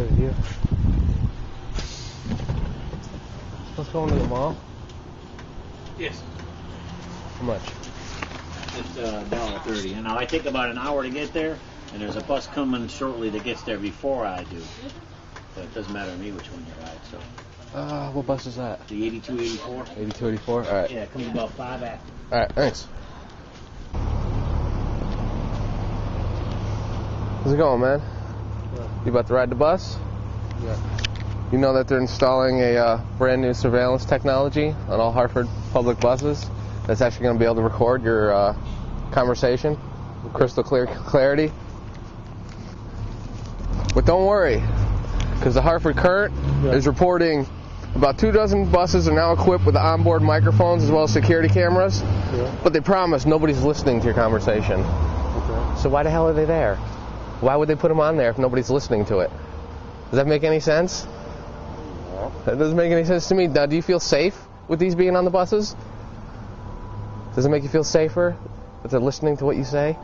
right here. Let's go into the mall. Yes. How much? It's $1.30. And now I take about an hour to get there, and there's a bus coming shortly that gets there before I do. So it doesn't matter to me which one you ride. So. What bus is that? The 8284. 8284. All right. Yeah, it comes about 5 after. All right. Thanks. How's it going, man? Yeah. You about to ride the bus? Yeah. You know that they're installing a brand new surveillance technology on all Hartford public buses that's actually going to be able to record your conversation with crystal clear clarity. But don't worry, because the Hartford Current is reporting about 24 buses are now equipped with onboard microphones as well as security cameras. Yeah. But they promise nobody's listening to your conversation. Okay. So why the hell are they there? Why would they put them on there if nobody's listening to it? Does that make any sense? No. That doesn't make any sense to me. Now, do you feel safe with these being on the buses? Does it make you feel safer that they're listening to what you say?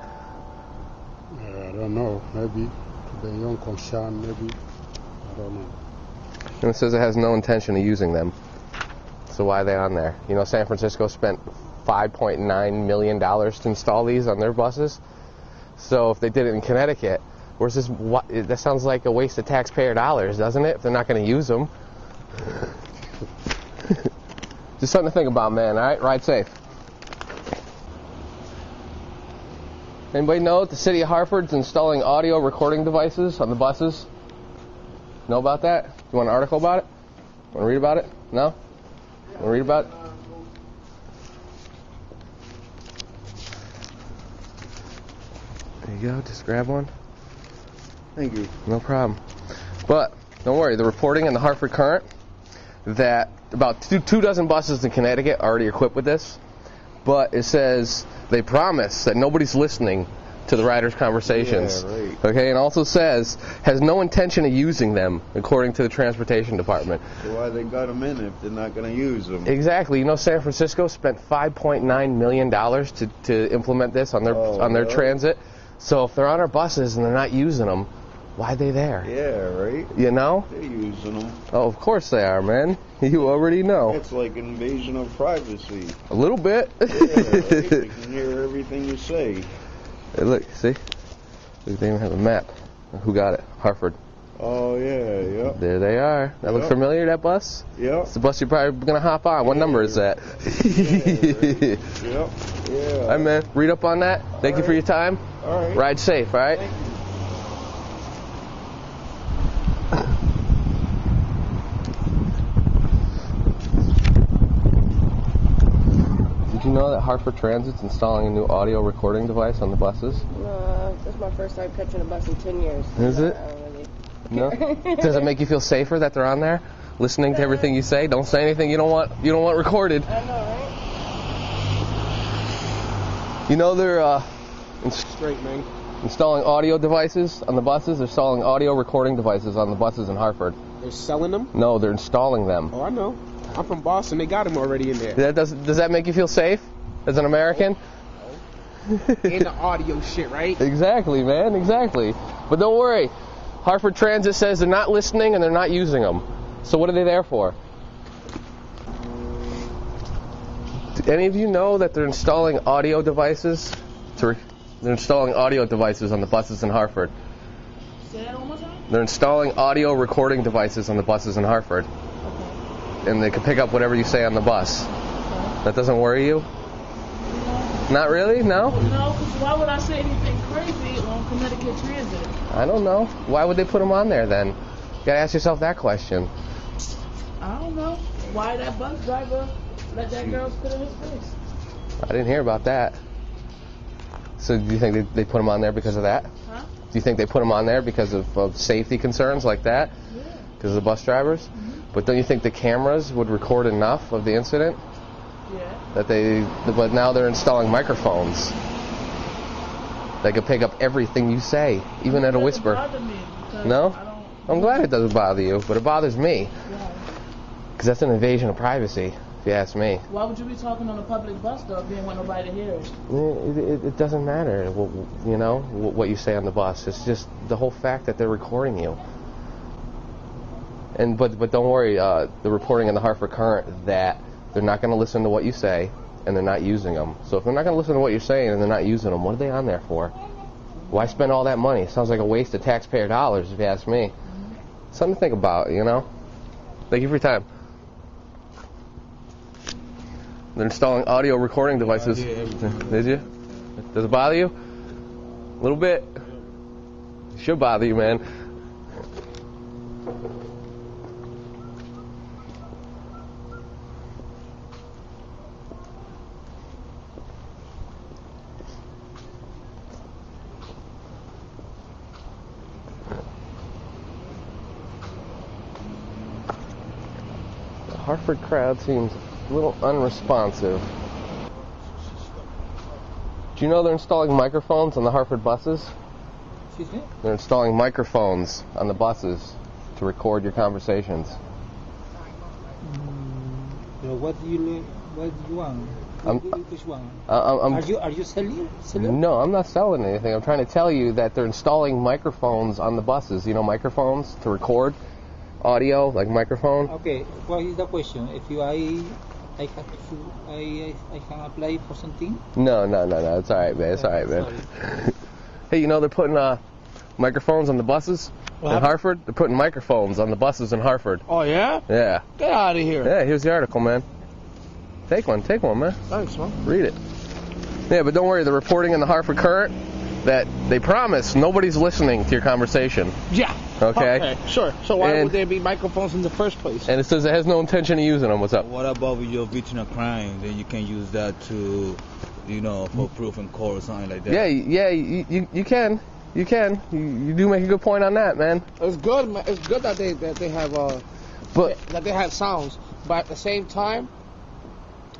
I don't know. Maybe to the young concern, maybe. I don't know. And it says it has no intention of using them. So why are they on there? You know, San Francisco spent $5.9 million to install these on their buses. So if they did it in Connecticut, where's this? That sounds like a waste of taxpayer dollars, doesn't it? If they're not going to use them. Just something to think about, man. All right, ride safe. Anybody know that the city of Hartford's installing audio recording devices on the buses? Know about that? You want an article about it? Want to read about it? No? Want to read about it? There you go. Just grab one. Thank you. No problem. But don't worry. They're reporting in the Hartford Current that about 24 buses in Connecticut are already equipped with this. But it says they promise that nobody's listening to the riders' conversations. Yeah, right. Okay, and also says has no intention of using them, according to the Transportation Department. So why they got them in if they're not going to use them? Exactly. You know, San Francisco spent $5.9 million to implement this on their transit. So if they're on our buses and they're not using them, why are they there? Yeah, right. You know? They're using them. Oh, of course they are, man. You already know. It's like an invasion of privacy. A little bit. Yeah, right? They can hear everything you say. Hey, look, see? Look, they even have a map. Who got it? Hartford. Oh, yeah, yep. There they are. That look familiar, that bus? Yep. It's the bus you're probably going to hop on. What number is that? Yeah, right. Yep. Yeah. All right, man. Read up on that. Thank you for your time. All right. Ride safe, all right? Thank you. Did you know that Hartford Transit's installing a new audio recording device on the buses? This is my first time catching a bus in 10 years. Is it? I don't really No? Does it make you feel safer that they're on there, listening to everything you say? Don't say anything you don't want recorded. I know, right? You know they're Straight, man. installing audio devices on the buses. They're installing audio recording devices on the buses in Hartford. They're selling them? No, they're installing them. Oh, I know. I'm from Boston. They got them already in there. Does that make you feel safe as an American? And the audio shit, right? Exactly, man. Exactly. But don't worry. Hartford Transit says they're not listening and they're not using them. So what are they there for? Do any of you know that they're installing audio devices? They're installing audio devices on the buses in Hartford. Say that one more time? They're installing audio recording devices on the buses in Hartford. Okay. And they can pick up whatever you say on the bus. That doesn't worry you? Not really? No? No, because why would I say anything crazy on Connecticut Transit? I don't know. Why would they put them on there then? You gotta ask yourself that question. I don't know. Why that bus driver let that girl spit in his face? I didn't hear about that. So do you think they put them on there because of that? Huh? Do you think they put them on there because of safety concerns like that? Yeah. Because of the bus drivers? Mm-hmm. But don't you think the cameras would record enough of the incident? Yeah. But now they're installing microphones. They can pick up everything you say, even at a whisper. It doesn't bother me because No? I'm glad it doesn't bother you, but it bothers me. Yeah. Because that's an invasion of privacy, if you ask me. Why would you be talking on a public bus though if you didn't want nobody to hear it? It doesn't matter, what you say on the bus. It's just the whole fact that they're recording you. But don't worry, the reporting in the Hartford Current that they're not going to listen to what you say and they're not using them. So if they're not going to listen to what you're saying and they're not using them, what are they on there for? Why spend all that money? It sounds like a waste of taxpayer dollars, if you ask me. Something to think about, you know? Thank you for your time. They're installing audio recording devices. Did you? Does it bother you? A little bit? It should bother you, man. The Hartford crowd seems a little unresponsive. Do you know they're installing microphones on the Hartford buses? Excuse me? They're installing microphones on the buses to record your conversations. What do you want? Which one? Are you selling? No, I'm not selling anything. I'm trying to tell you that they're installing microphones on the buses. You know, microphones to record audio, like microphone. Okay, what is the question? If I can apply for something? No. It's all right, man. It's all right, man. Hey, you know they're putting microphones on the buses in Hartford? They're putting microphones on the buses in Hartford. Oh, yeah? Yeah. Get out of here. Yeah, here's the article, man. Take one, man. Thanks, man. Read it. Yeah, but don't worry, they're reporting in the Hartford Current that they promise nobody's listening to your conversation. Yeah. Okay? Sure. So why would there be microphones in the first place? And it says it has no intention of using them. What's up? What about if you're victim of crime? Then you can use that to, for proof in court or something like that. Yeah, you can. You can. You do make a good point on that, man. It's good. It's good that they have sounds, but at the same time,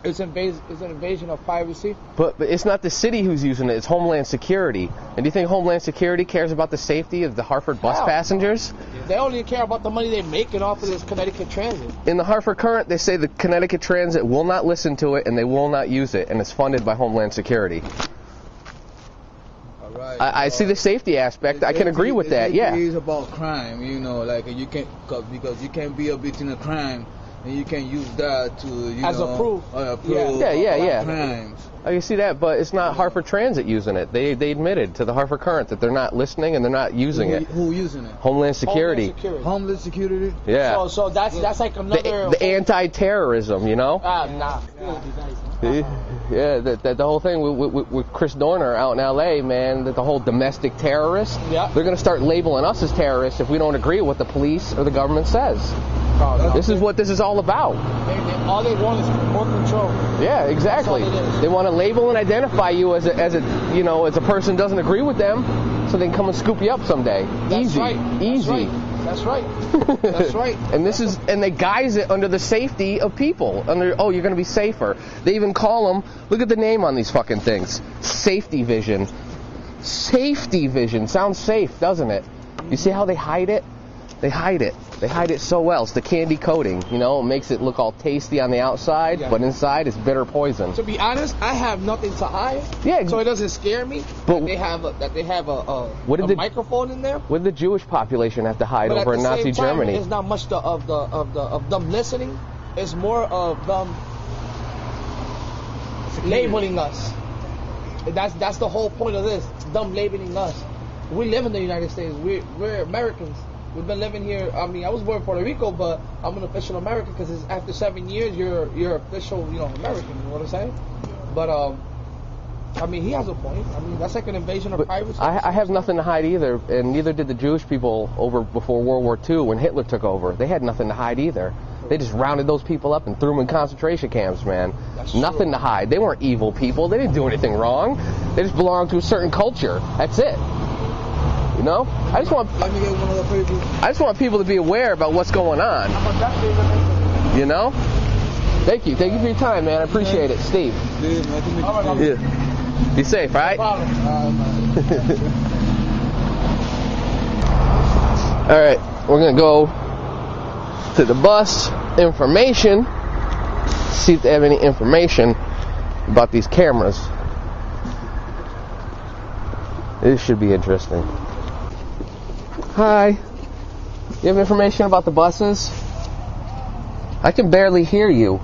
it's an invasion of privacy. But it's not the city who's using it. It's Homeland Security. And do you think Homeland Security cares about the safety of the Hartford bus passengers? They only care about the money they're making off of this Connecticut Transit. In the Hartford Current, they say the Connecticut Transit will not listen to it and they will not use it, and it's funded by Homeland Security. All right. I see the safety aspect. I can agree with that. Yeah. It is about crime, like you can't because you can't be a victim of crime. And you can use that to, as a proof. Yeah. Crimes. I can see that, but it's not Hartford Transit using it. They admitted to the Hartford Current that they're not listening and they're not using it. Who using it? Homeland Security. Homeland Security? Yeah. So that's like another... The anti-terrorism, you know? Nah. Yeah, the whole thing with Chris Dorner out in L.A., man, that the whole domestic terrorist, they're going to start labeling us as terrorists if we don't agree with what the police or the government says. This is what this is all about. All they want is more control. Yeah, exactly. They want to label and identify you as a person who doesn't agree with them, so they can come and scoop you up someday. Easy. That's right. And they guise it under the safety of people. You're going to be safer. They even call them. Look at the name on these fucking things. Safety Vision. Safety Vision sounds safe, doesn't it? You see how they hide it? They hide it. They hide it so well. It's the candy coating, it makes it look all tasty on the outside, but inside it's bitter poison. To be honest, I have nothing to hide. Yeah. So it doesn't scare me that they have a microphone in there. What did the Jewish population have to hide over in Nazi Germany? It's not much of them listening. It's more of them labeling us. That's the whole point of this. Them labeling us. We live in the United States. We're Americans. We've been living here. I mean, I was born in Puerto Rico, but I'm an official American because after 7 years, you're official, American. You know what I'm saying? But I mean, he has a point. I mean, that's like an invasion of privacy. I have nothing to hide either, and neither did the Jewish people before World War II when Hitler took over. They had nothing to hide either. They just rounded those people up and threw them in concentration camps, man. Nothing to hide. They weren't evil people. They didn't do anything wrong. They just belonged to a certain culture. That's it. I just want people to be aware about what's going on. Thank you for your time, man. I appreciate it, Steve. Yeah. Be safe, all right? All right, we're gonna go to the bus information. See if they have any information about these cameras. This should be interesting. Hi. You have information about the buses? I can barely hear you.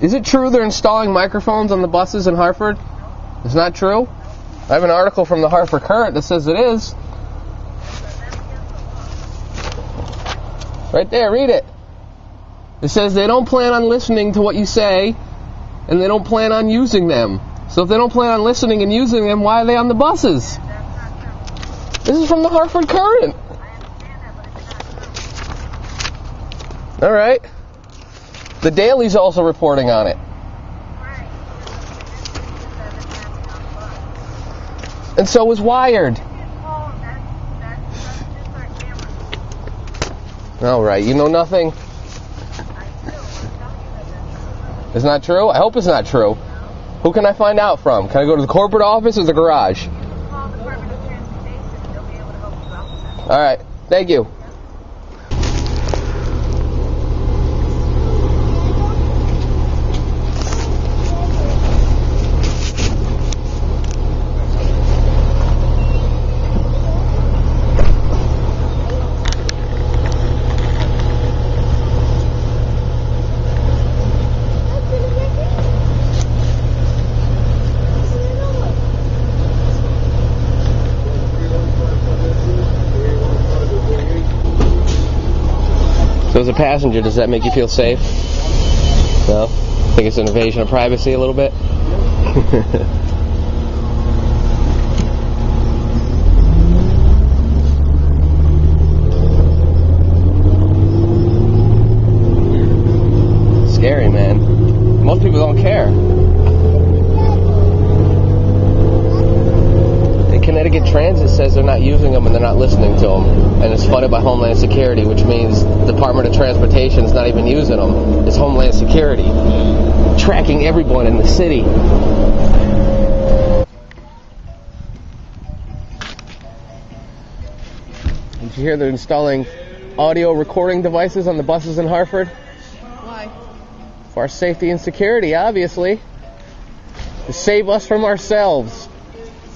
Is it true they're installing microphones on the buses in Hartford? It's not true? I have an article from the Hartford Current that says it is. Right there, read it. It says they don't plan on listening to what you say, and they don't plan on using them. So if they don't plan on listening and using them, why are they on the buses? This is from the Hartford Current. All right. The Daily's also reporting on it. And so is Wired. All right, you know nothing? It's not true? I hope it's not true. Who can I find out from? Can I go to the corporate office or the garage? All right, thank you. So as a passenger, does that make you feel safe? No? Think it's an invasion of privacy a little bit? Scary, man. Most people don't care. Connecticut Transit says they're not using them and they're not listening to them. And it's funded by Homeland Security, which means the Department of Transportation is not even using them. It's Homeland Security tracking everyone in the city. Did you hear they're installing audio recording devices on the buses in Hartford? Why? For our safety and security, obviously. To save us from ourselves.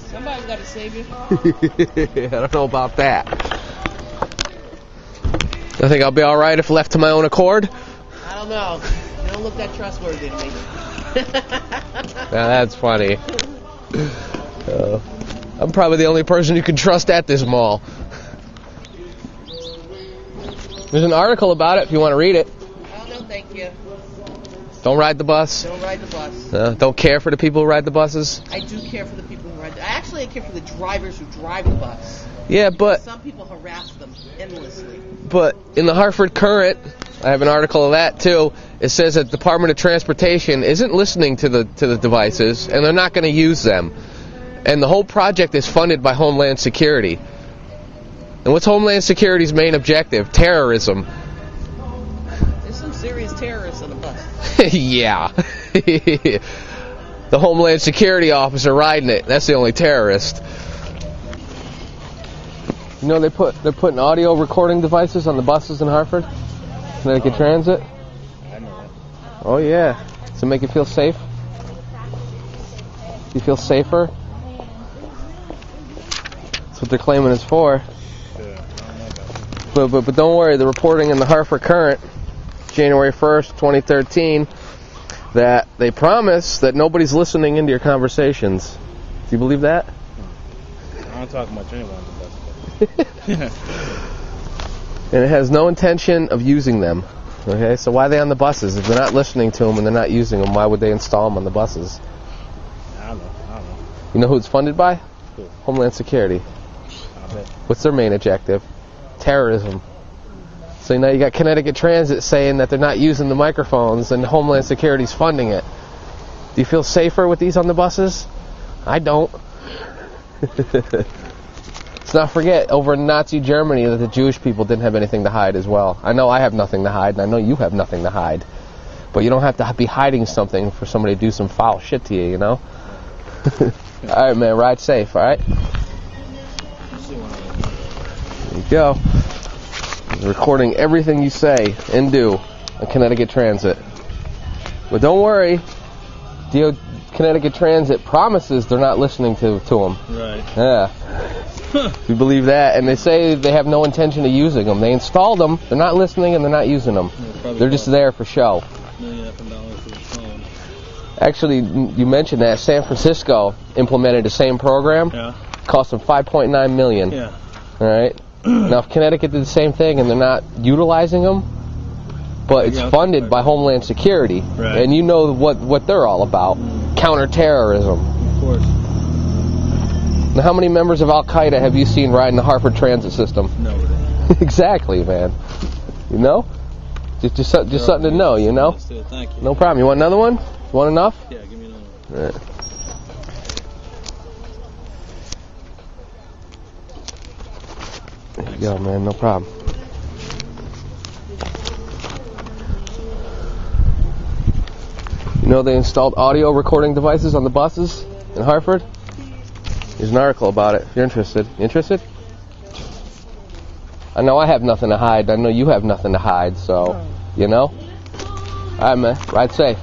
Somebody's got to save you. I don't know about that. I think I'll be alright if left to my own accord. I don't know. You don't look that trustworthy to me. Now that's funny. I'm probably the only person you can trust at this mall. There's an article about it if you want to read it. Oh, no, thank you. Don't ride the bus. Don't ride the bus. Don't care for the people who ride the buses. I do care for the people who ride the I care for the drivers who drive the bus. Yeah, but some people harass them endlessly. But in the Hartford Current, I have an article of that too. It says that the Department of Transportation isn't listening to the devices, and they're not going to use them. And the whole project is funded by Homeland Security. And what's Homeland Security's main objective? Terrorism. There's some serious terrorists on the bus. Yeah. The Homeland Security officer riding it. That's the only terrorist. You know they're putting audio recording devices on the buses in Hartford? Connecticut Transit? I know that. Oh yeah. Does it make you feel safe? You feel safer? That's what they're claiming it's for. But don't worry, the reporting in the Hartford Current, January 1st, 2013, that they promise that nobody's listening into your conversations. Do you believe that? I don't talk much anyway on the bus. And it has no intention of using them. Okay, so why are they on the buses? If they're not listening to them and they're not using them, why would they install them on the buses? I don't know. You know who it's funded by? Who? Homeland Security. I bet. What's their main objective? Terrorism. So now you got Connecticut Transit saying that they're not using the microphones and Homeland Security's funding it. Do you feel safer with these on the buses? I don't. Let's not forget, over in Nazi Germany, that the Jewish people didn't have anything to hide as well. I know I have nothing to hide, and I know you have nothing to hide. But you don't have to be hiding something for somebody to do some foul shit to you, you know? Alright, man, ride safe, alright? There you go. He's recording everything you say and do on Connecticut Transit. But don't worry, Connecticut Transit promises they're not listening to them. Right. Yeah. You believe that? And they say they have no intention of using them. They installed them. They're not listening and they're not using them. They're just there for show. Actually, you mentioned that San Francisco implemented the same program. Yeah. Cost them $5.9 million. Yeah. All right. Now, if Connecticut did the same thing and they're not utilizing them, but it's funded by Homeland Security, Right. and you know what they're all about, counterterrorism. Of course. Now, how many members of Al Qaeda have you seen riding the Hartford Transit system? No. Exactly, man. You know, just something to know. You know. Thank you. No problem. You want another one? You want enough? Yeah, give me another one. All right. There you go, man. No problem. You know they installed audio recording devices on the buses in Hartford? There's an article about it if you're interested. You interested? I know I have nothing to hide. I know you have nothing to hide, so, you know? All right, man. Ride safe.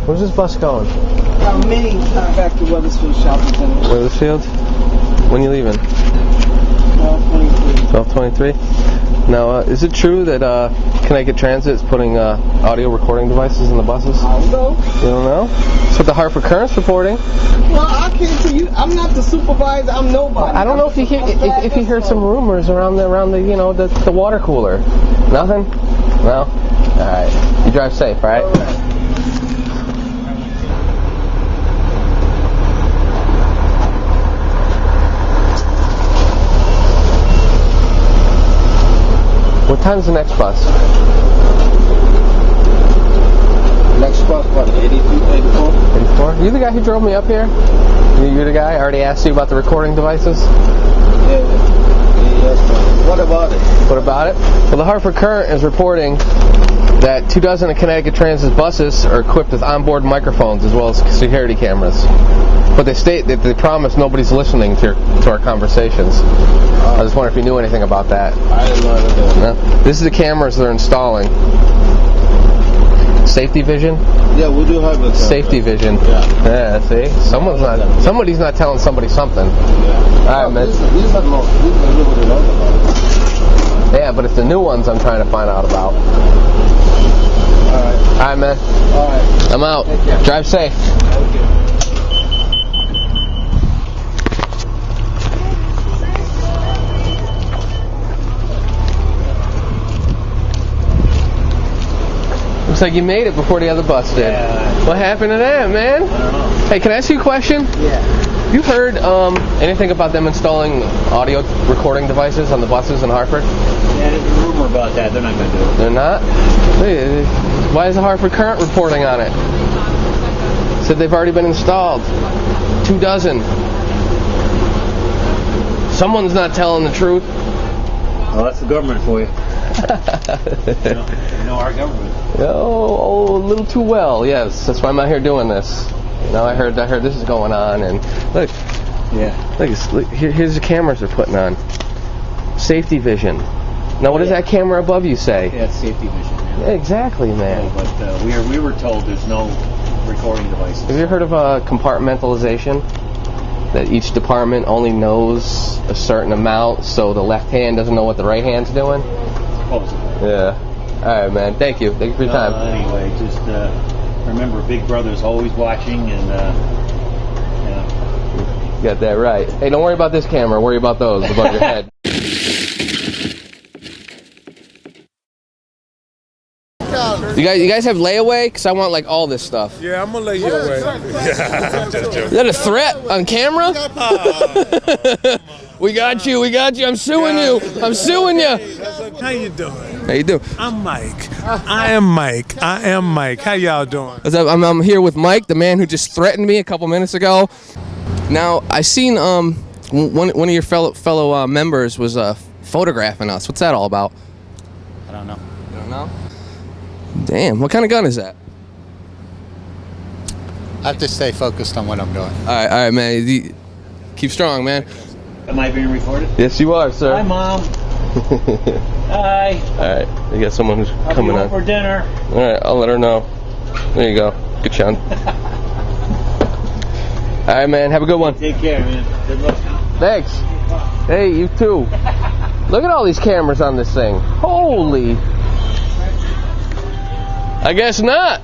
Where's this bus going? Mini back to Weathersfield Shopping Center. Weathersfield? When you leaving? 12:23. 12:23? Now, is it true that Connecticut Transit is putting audio recording devices in the buses? I don't know. You don't know? That's what the Hartford Current's reporting. Well, I can't tell you. I'm not the supervisor. I'm nobody. I don't know if you if you heard some rumors around the you know the water cooler. Nothing? No? All right. You drive safe, all right? All right. What time's the next bus? Next bus, what, 82, 84? 84? You the guy who drove me up here? You're the guy? I already asked you about the recording devices? Yeah. Yes, what about it? What about it? Well, the Hartford Current is reporting that 24 of Connecticut Transit's buses are equipped with onboard microphones as well as security cameras. But they state that they promise nobody's listening to our conversations. I just wonder if you knew anything about that. I didn't know anything. No? This is the cameras they're installing. Safety vision? Yeah, we do have it. Safety vision. Yeah. Yeah, see? Somebody's not telling somebody something. Yeah. All right, man. These are nobody knows about it. Yeah, but it's the new ones I'm trying to find out about. All right. All right, man. All right. I'm out. Take care. Drive safe. Okay. Looks like you made it before the other bus did. Yeah. What happened to that, man? I don't know. Hey, can I ask you a question? Yeah. You heard anything about them installing audio recording devices on the buses in Hartford? Yeah, there's a rumor about that. They're not going to do it. They're not? Why is the Hartford Current reporting on it? Said they've already been installed. 24. Someone's not telling the truth. Well, that's the government for you. you know our government. Oh, a little too well. Yes, that's why I'm out here doing this. You know, I heard this is going on, and look, Yeah. look, here's the cameras they're putting on. Safety vision. Now, what does that camera above you say? Yeah, it's safety vision. Yeah, exactly, man. Yeah, but we were told there's no recording devices. Have you heard of compartmentalization? That each department only knows a certain amount, so the left hand doesn't know what the right hand's doing? Supposedly. Yeah. All right, man. Thank you. Thank you for your time. Anyway, just remember, Big Brother's always watching, and You got that right. Hey, don't worry about this camera. Worry about those above your head. You guys have layaway? Because I want, like, all this stuff. Yeah, I'm gonna lay you away. Is that a threat on camera? We got you. I'm suing you. How you doing? How you doing? I'm Mike. I am Mike. How y'all doing? I'm here with Mike, the man who just threatened me a couple minutes ago. Now, I seen one of your fellow members was photographing us. What's that all about? I don't know. You don't know? Damn, what kind of gun is that? I have to stay focused on what I'm doing. All right, man. Keep strong, man. Am I being recorded? Yes, you are, sir. Hi, Mom. Hi. All right, you got someone who's coming on for dinner. All right, I'll let her know. There you go. Good shot. All right, man. Have a good one. Take care, man. Good luck. Thanks. Hey, you too. Look at all these cameras on this thing. Holy. I guess not.